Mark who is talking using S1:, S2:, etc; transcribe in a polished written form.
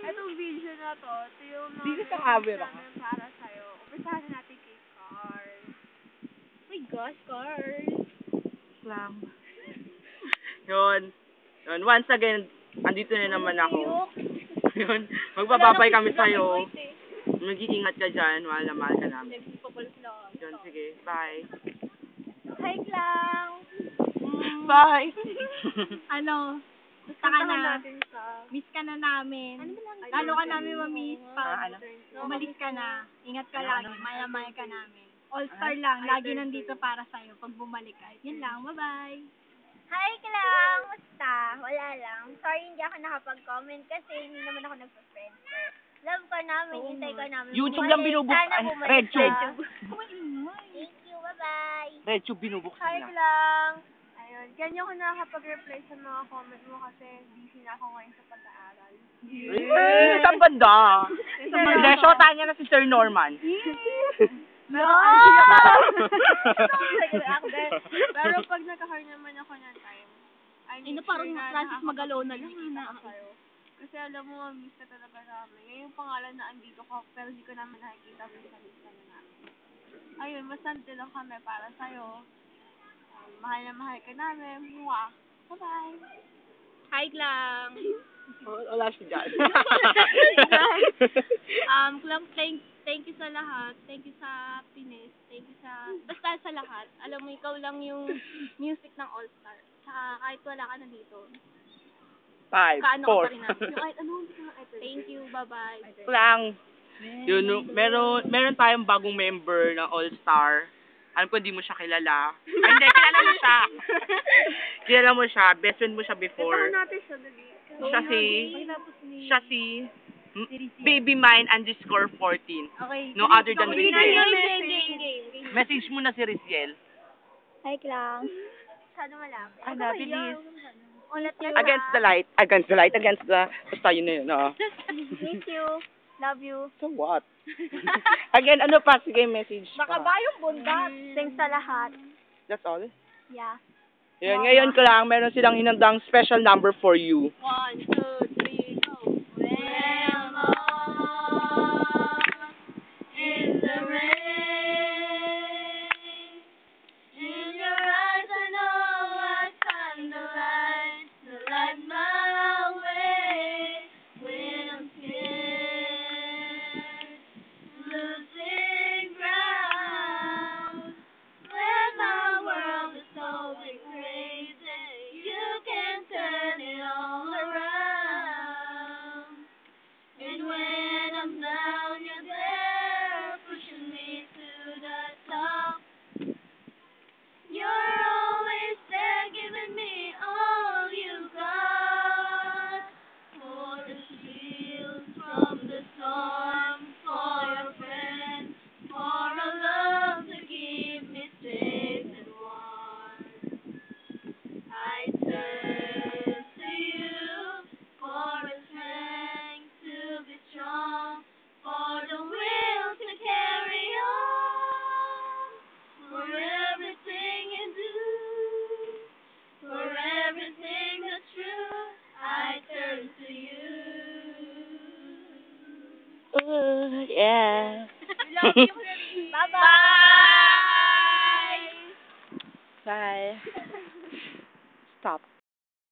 S1: Itong video na to, ito yung mga
S2: Dito sa
S1: message
S2: camera.
S1: namin para sa'yo. Umpisahan na natin kay Cars.
S3: Oh my gosh, Cars.
S2: Lang. Yun. Yun. Once again, andito na naman ako. Yun. Magbababay kami sa'yo. Mag-iingat ka dyan. Mahal na mahal ka namin. Yun, sige. Bye.
S3: Hi lang.
S2: Bye.
S3: Ano? Basta ka na.
S1: natin sa...
S3: Miss ka na namin. Lalo ka namin mamiss pag umalis ka na. Ingat ka lagi. Mahal ka namin. All-star lang. Lagi nandito para sa'yo pag bumalik ka. Yun lang. Bye-bye.
S4: Hi, Klang! Musta? Wala lang. Sorry hindi ako nakapag-comment kasi hindi naman ako nagpa-friend. Love ka namin, hintay ka namin.
S2: YouTube
S4: bumalik.
S2: lang binubuk.
S4: Sana
S2: Ay,
S4: bumalik
S2: RedTube.
S4: ka. Thank you, bye-bye.
S2: RedTube binubuksan
S1: Hi,
S2: lang.
S1: Clang! Ayun, ganyan ako nakakapag-reply sa mga comment mo kasi busy na ako ngayon sa pag-aaral.
S2: Saan banda? Hindi, shota niya na si Sir Norman.
S1: Pero pero pag nagkakaroon naman ako ng time, I make
S3: parang
S1: sure na
S3: Francis Magalaw na lang.
S1: nakakapag-communicate ako sa'yo. Kasi alam mo, miss ka talaga namin. Ngayon yung pangalan na andito ko, pero di ko naman nakikita minsan na namin. Ayun, masante lang kami para sa'yo. Mahal na mahal ka namin. Mwah! Bye-bye!
S3: Hi lang.
S2: Wala siya dyan.
S3: Clang, thank you sa lahat. Thank you sa happiness. Thank you sa... Basta sa lahat. Alam mo, ikaw lang yung music ng All-Star. Saka kahit wala ka na dito.
S2: 5,
S3: Kaano ka
S2: 4.
S3: pa rin namin. Kahit ano, thank you. Bye-bye.
S2: Lang. Yun, no, meron tayong bagong member ng All-Star. Alam ko, hindi mo siya kilala. Ay, hindi, kilala mo siya. Kilala mo siya. Best friend mo siya before.
S1: natin siya, dali.
S2: Siya si Baby Mine _14.
S3: Okay.
S2: No other than Riziel.
S3: Game.
S2: Message mo na si Riziel.
S4: Hi, Klang. Masyado malapit.
S2: Ano, bilis.
S4: Ulit na
S2: Against the light. Against the... Basta yun na yun, oo.
S4: Thank you. Love you.
S2: So what? Again, ano pa? Sige, message pa.
S3: Nakabayong bundat.
S4: Thanks sa lahat.
S2: That's all?
S4: Yeah.
S2: Yun, ngayon ko lang, meron silang hinandang special number for you.
S3: 1, 2, 3, go.
S4: When
S3: In the rain, in your eyes I know I find the light my way. When I'm scared, losing ground, when my world is going crazy, you can turn it all around. And when I'm down, you're there, pushing me to the top. You're always there, giving me all you got. For the shield from the storm, for a friend, for a love to keep me safe and warm. I turn to you for a strength to be strong, for the will to carry on, for everything you do, for everything that's true. I turn to you.
S2: Yeah.
S4: Bye-bye.
S2: Bye. Stop.